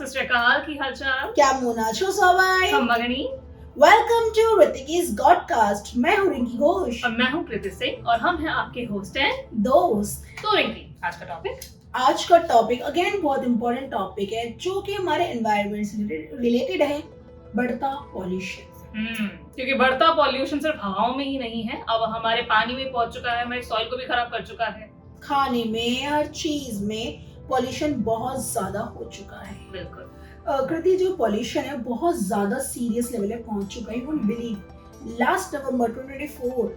सत श्री अकाल की हालचाल কেমন আছো সবাই? हम मगनी ওয়েলকাম টু ঋতিকিস গডকাস্ট। मैं हूँ रिंकी घोष और मैं हूँ कृति सिंह और हम हैं आपके होस्ट हैं। दोस्त। तो रिंकी, आज का टॉपिक आज का टॉपिक अगेन बहुत इंपॉर्टेंट टॉपिक है जो कि हमारे एनवायरनमेंट से रिलेटेड है, बढ़ता पॉल्यूशन। क्योंकि बढ़ता पॉल्यूशन सिर्फ हवाओं में ही नहीं है, अब हमारे पानी में पहुंच चुका है, हमारे सॉइल को भी खराब कर चुका है। खाने में, हर चीज में पॉल्यूशन बहुत ज्यादा हो चुका है। बिल्कुल। कृति, जो पॉल्यूशन है बहुत ज्यादा सीरियस लेवल पे पहुंच चुका है। यू वोंट बिलीव, लास्ट नवंबर 2024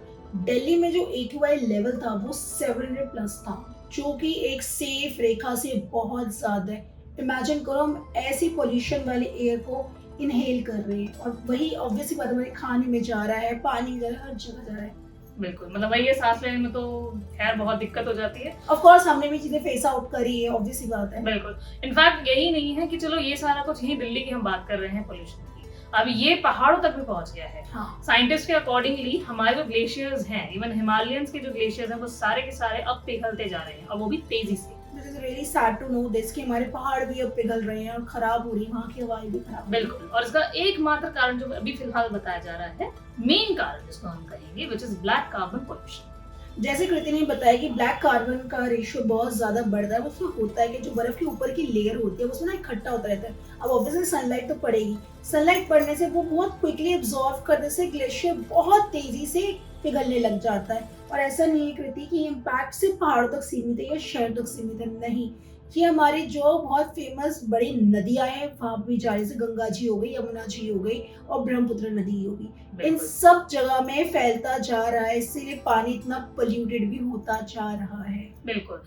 दिल्ली में जो AQI लेवल था वो 700 प्लस था, जो कि एक सेफ रेखा से बहुत ज्यादा है। इमेजिन करो, हम ऐसी पॉल्यूशन वाले एयर को इनहेल कर रहे हैं और वही ऑब्वियसली बात हमारे खाने में जा रहा है, पानी में जा रहा है, हर जगह जा रहा है। बिल्कुल, मतलब वही है, सांस लेने में तो खैर बहुत दिक्कत हो जाती है। ऑफ कोर्स हमने भी चीजें फेस आउट करी है, ऑब्वियसली बात है। बिल्कुल। इनफैक्ट यही नहीं है कि चलो ये सारा कुछ यही दिल्ली की हम बात कर रहे हैं पॉल्यूशन की, अब ये पहाड़ों तक भी पहुंच गया है। हाँ। साइंटिस्ट के अकॉर्डिंगली हमारे जो ग्लेशियर्स हैं, इवन हिमालयंस के जो ग्लेशियर्स हैं, वो सारे के सारे अब पिघलते जा रहे हैं और वो भी तेजी से। This is really sad to know this कि हमारे पहाड़ भी अब पिघल रहे हैं और खराब हो रही है, वहाँ की हवाएं भी खराब। बिल्कुल। और इसका एकमात्र कारण जो अभी फिलहाल बताया जा रहा है, मेन कारण जिसको हम कहेंगे, which is black carbon pollution. जैसे कृति ने बताया कि ब्लैक कार्बन का रेशियो बहुत ज्यादा बढ़ रहा है। उसमें होता है कि जो बर्फ के ऊपर की लेयर होती है उसमें ना इकट्ठा होता रहता है। अब ऑब्वियसली सनलाइट तो पड़ेगी, सनलाइट पड़ने से वो बहुत क्विकली एब्जॉर्ब करने से ग्लेशियर बहुत तेजी से पिघलने लग जाता है। और ऐसा नहीं है कृति कि इम्पैक्ट सिर्फ पहाड़ों तक सीमित है या शहर तक सीमित है, नहीं। ये हमारी जो बहुत फेमस बड़ी नदियां हैं वहां भी जा रही, जैसे गंगा जी हो गई, यमुना जी हो गई और ब्रह्मपुत्र नदी हो गई, इन सब जगह में फैलता जा रहा है, इसीलिए पानी इतना पोल्यूटेड भी होता जा रहा है। बिल्कुल।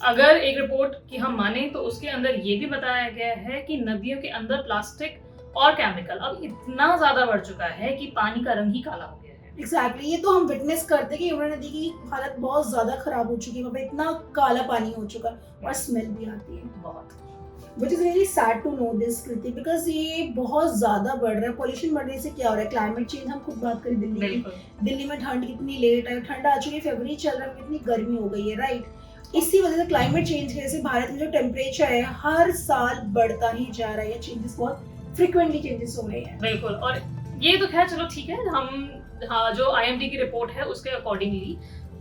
अगर एक रिपोर्ट की हम माने तो उसके अंदर ये भी बताया गया है कि नदियों के अंदर प्लास्टिक और केमिकल अब इतना ज्यादा बढ़ चुका है कि पानी का रंग ही काला हो गया है। एग्जैक्टली ये तो हम विटनेस करते कि यमुना नदी की हालत बहुत ज्यादा खराब हो चुकी है, वहाँ पे इतना काला पानी हो चुका है और स्मेल भी आती है बहुत। Which is really sad to know this Kriti, because ये बहुत ज्यादा बढ़ रहा है। पॉल्यूशन बढ़ने से क्या हो रहा है, क्लाइमेट चेंज, हम खुद बात करें दिल्ली की, दिल्ली में ठंड कितनी लेट है, ठंड आ चुकी है, फरवरी चल रहा है, कितनी गर्मी हो गई है, राइट। इसी वजह से क्लाइमेट चेंज की वजह से भारत में जो टेम्परेचर है हर साल बढ़ता ही जा रहा है, चेंजेस बहुत फ्रिक्वेंटली चेंजेस हो रहे हैं। बिल्कुल। और ये तो खैर चलो ठीक है, हम जो IMD की रिपोर्ट है उसके अकॉर्डिंगली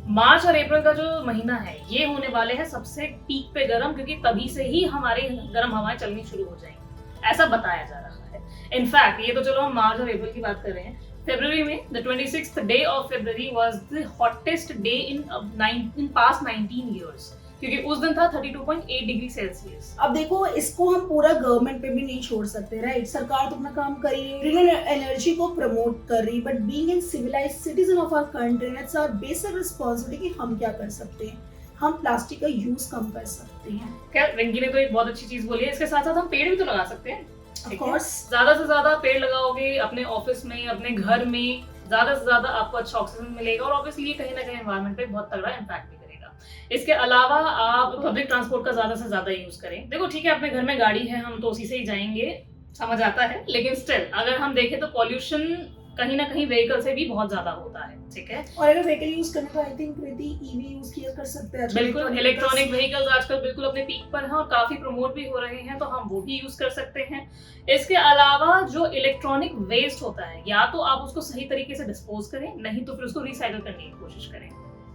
मार्च और अप्रैल का जो महीना है ये होने वाले हैं सबसे पीक पे गर्म, क्योंकि तभी से ही हमारे गर्म हवाएं चलनी शुरू हो जाएंगी, ऐसा बताया जा रहा है। इनफैक्ट ये तो चलो हम मार्च और अप्रैल की बात कर रहे हैं, फरवरी में the 26th day of February was the hottest day in past 19 years, क्योंकि उस दिन था 32.8 डिग्री सेल्सियस। अब देखो, इसको हम पूरा गवर्नमेंट पे भी नहीं छोड़ सकते, राइट। सरकार तो अपना काम कर रही है, ग्रीन एनर्जी को प्रमोट कर रही है, but being an civilized citizen of our country, it's our basic responsibility कि हम क्या कर सकते हैं। हम प्लास्टिक का यूज कम कर सकते हैं। खैर रिंकी ने तो एक बहुत अच्छी चीज बोली है, इसके साथ साथ हम पेड़ भी तो लगा सकते हैं। ऑफ कोर्स, ज्यादा से ज्यादा पेड़ लगाओगे अपने ऑफिस में, अपने घर में, ज्यादा से ज्यादा आपको अच्छा ऑक्सीजन मिलेगा और ऑब्वियसली ये कहीं ना कहीं एनवायरनमेंट पे बहुत तगड़ा इम्पैक्ट भी करेगा। इसके अलावा आप पब्लिक ट्रांसपोर्ट का ज्यादा से ज्यादा यूज करें। देखो ठीक है, अपने घर में गाड़ी है, हम तो उसी से ही जाएंगे, समझ आता है, लेकिन स्टिल अगर हम देखें तो पॉल्यूशन कहीं ना कहीं व्हीकल से भी बहुत ज्यादा होता है, ठीक है। और अगर व्हीकल यूज करने तो I think Kriti EV use किया कर सकते हैं। बिल्कुल, इलेक्ट्रॉनिक व्हीकल्स आजकल बिल्कुल अपने पीक पर हैं और काफी प्रमोट भी हो रहे हैं, तो हम वो भी यूज कर सकते हैं। इसके अलावा जो इलेक्ट्रॉनिक वेस्ट होता है, या तो आप उसको सही तरीके से डिस्पोज करें, नहीं तो फिर उसको रिसाइकल करने की कोशिश करें।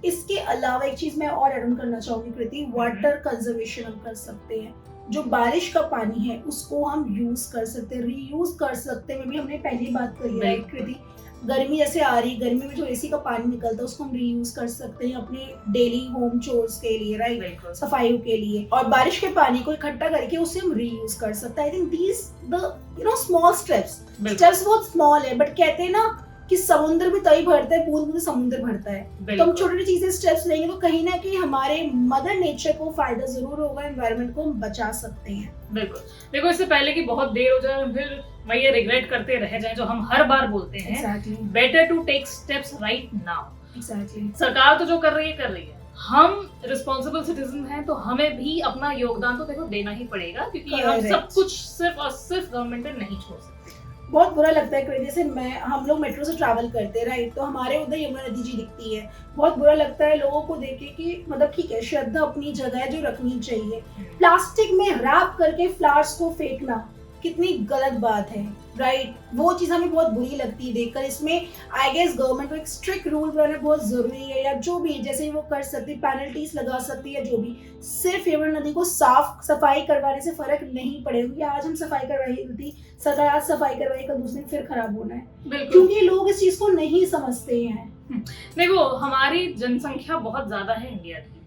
इसके अलावा एक चीज मैं और ऐड ऑन करना चाहूंगी कृति, वाटर कंजर्वेशन हम कर सकते हैं। जो बारिश का पानी है उसको हम यूज कर सकते हैं, रीयूज कर सकते हैं। हमने पहली बात करी है कृति, गर्मी जैसे आ रही, गर्मी में जो AC का पानी निकलता है उसको हम रीयूज कर सकते हैं अपने डेली होम चोर्स के लिए, राइट, सफाइयों के लिए। और बारिश के पानी को इकट्ठा करके उसे हम रीयूज कर सकते हैं। I think these the small steps बहुत स्मॉल है, बट कहते हैं ना कि समुद्र भी तभी भरता है, पूल भी समुद्र भरता है। तो हम छोटी छोटी चीजें स्टेप्स लेंगे तो कहीं ना कहीं हमारे मदर नेचर को फायदा जरूर होगा, एनवायरनमेंट को हम बचा सकते हैं। बिल्कुल। देखो, इससे पहले कि बहुत देर हो जाए फिर मैं ये रिग्रेट करते रह जाए, जो हम हर बार बोलते हैं, better to take steps right now. सरकार तो जो कर रही है, हम रिस्पॉन्सिबल सिटीजन हैं, तो हमें भी अपना योगदान तो देखो देना ही पड़ेगा, क्योंकि हम सब कुछ सिर्फ और सिर्फ गवर्नमेंट पे नहीं छोड़ सकते। बहुत बुरा लगता है कि जैसे हम लोग मेट्रो से ट्रैवल करते हैं राइट, तो हमारे उधर यमुना नदी जी दिखती है, बहुत बुरा लगता है लोगों को देख के कि मतलब ठीक है श्रद्धा अपनी जगह है जो रखनी चाहिए, प्लास्टिक में रैप करके फ्लावर्स को फेंकना कितनी गलत बात है राइट, वो चीज हमें बहुत बुरी लगती है देखकर। इसमें आई गेस गवर्नमेंट को एक स्ट्रिक्ट रूल बनाना बहुत जरूरी है, या जो भी जैसे वो कर सकती है, पेनल्टीज लगा सकती है, जो भी। सिर्फ यमुना नदी को सफाई करवाने से फर्क नहीं पड़ेगा। आज हम सफाई करवाई थी, सरकार आज सफाई करवाई, कल दूसरे दिन फिर खराब होना है, क्योंकि लोग इस चीज को नहीं समझते हैं। देखो हमारी जनसंख्या बहुत ज्यादा है इंडिया की,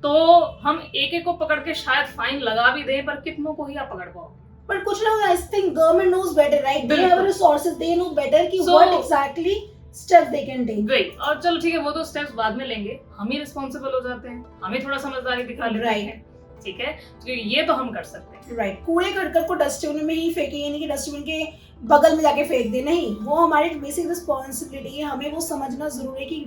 तो हम एक एक को पकड़ के शायद फाइन लगा भी दें, पर कितनों को ही आप पकड़ पाओ। But कुछ लोग I think government knows better, right? They have resources, they know better कि what exactly steps they can take. Great. और चलो ठीक है, वो तो स्टेप्स बाद में लेंगे, हम ही रिस्पॉन्सिबल हो जाते हैं, हमें थोड़ा समझदारी दिखा लेते हैं, ठीक है, तो ये तो हम कर सकते हैं। राइट, कूड़े करकट को डस्टबिन में ही फेंके, यानी कि डस्टबिन के बगल में जाके फेंक दे, नहीं, वो हमारी बेसिक रिस्पॉन्सिबिलिटी है। हमें वो समझना जरूरी है कि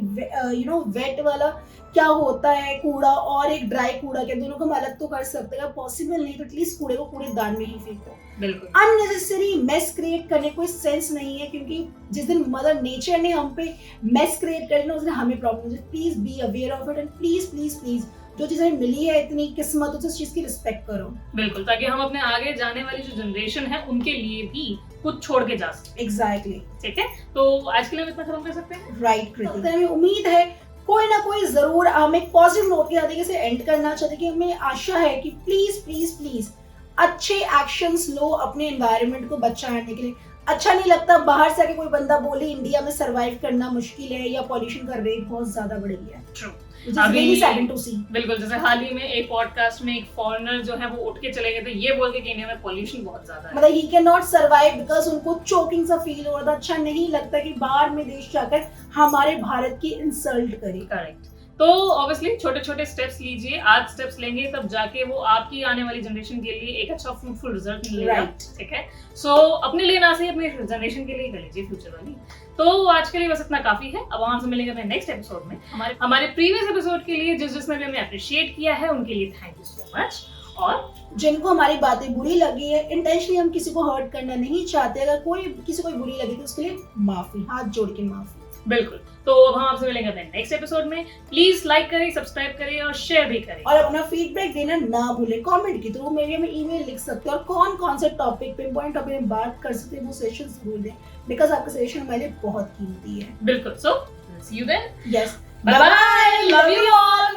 वेट वाला क्या होता है कूड़ा और एक ड्राई कूड़ा, के दोनों को हम अलग तो कर सकते हैं, पॉसिबल नहीं तो एटलीस्ट कूड़े को कूड़ेदान में ही फेंको। बिल्कुल अननेसेसरी मेस क्रिएट करने कोई सेंस नहीं है, क्योंकि जिस दिन मदर नेचर ने हम पे मेस क्रिएट कर ना, उस दिन हमें प्रॉब्लम है। Please be aware of it and please please please जो चीजें मिली है इतनी किस्मत, उस चीज की रिस्पेक्ट करो। बिल्कुल, ताकि हम अपने आगे जाने वाली जो जनरेशन है उनके लिए भी कुछ छोड़ के जा सके। एग्जैक्टली, ठीक है, तो आज के लिए हम इतना खत्म कर सकते हैं। राइट कृति, हमें उम्मीद है कोई ना कोई जरूर हम एक पॉजिटिव नोट के तरीके से एंड करना चाहते हैं कि हमें आशा है कि प्लीज प्लीज प्लीज अच्छे एक्शंस लो अपने एनवायरनमेंट को बचाने के लिए। अच्छा नहीं लगता बाहर से आके कोई बंदा बोले इंडिया में सरवाइव करना मुश्किल है या पॉल्यूशन का रेट बहुत ज्यादा बढ़ गया है। True. बिल्कुल, जैसे हाल ही में एक पॉडकास्ट में एक फॉरेनर जो है वो उठ के चले गए थे ये बोल के कि इंडिया में पॉल्यूशन बहुत ज्यादा है, मतलब he can not survive because उनको चोकिंग सा फील हो रहा था। अच्छा नहीं लगता कि बाहर में देश जाकर हमारे भारत की इंसल्ट करे। करेक्ट, तो ऑब्वियसली छोटे छोटे स्टेप्स लीजिए, आज स्टेप्स लेंगे तब जाके वो आपकी आने वाली जनरेशन के लिए एक अच्छा फ्रूटफुल रिजल्ट मिलेगा। ठीक है, सो अपने लिए ना सही अपने जनरेशन के लिए कर लीजिए फ्यूचर वाली। तो आज के लिए बस इतना काफी है, अब वहां से मिलेंगे अपने नेक्स्ट एपिसोड में। हमारे प्रीवियस एपिसोड के लिए जिसने भी हमें अप्रिशिएट किया है उनके लिए थैंक यू सो मच, और जिनको हमारी बातें बुरी लगी है, इंटेंशनली हम किसी को हर्ट करना नहीं चाहते, अगर कोई किसी को बुरी लगी तो उसके लिए माफी, हाथ जोड़ के माफी। बिल्कुल, तो अब हम आपसे मिलेंगे अपने नेक्स्ट एपिसोड में। प्लीज लाइक करें, सब्सक्राइब करें और शेयर भी करें, और अपना फीडबैक देना ना भूलें। कमेंट के थ्रू मेरे में ईमेल लिख सकते हैं, और कौन कौन से टॉपिक पे इंपॉर्टेंट टॉपिक में बात कर सकते हैं वो सेशन जरूर दें, बिकॉज आपका सेशन हमारे लिए बहुत कीमती है। बिल्कुल, so see you then. Yes, bye bye, love you all.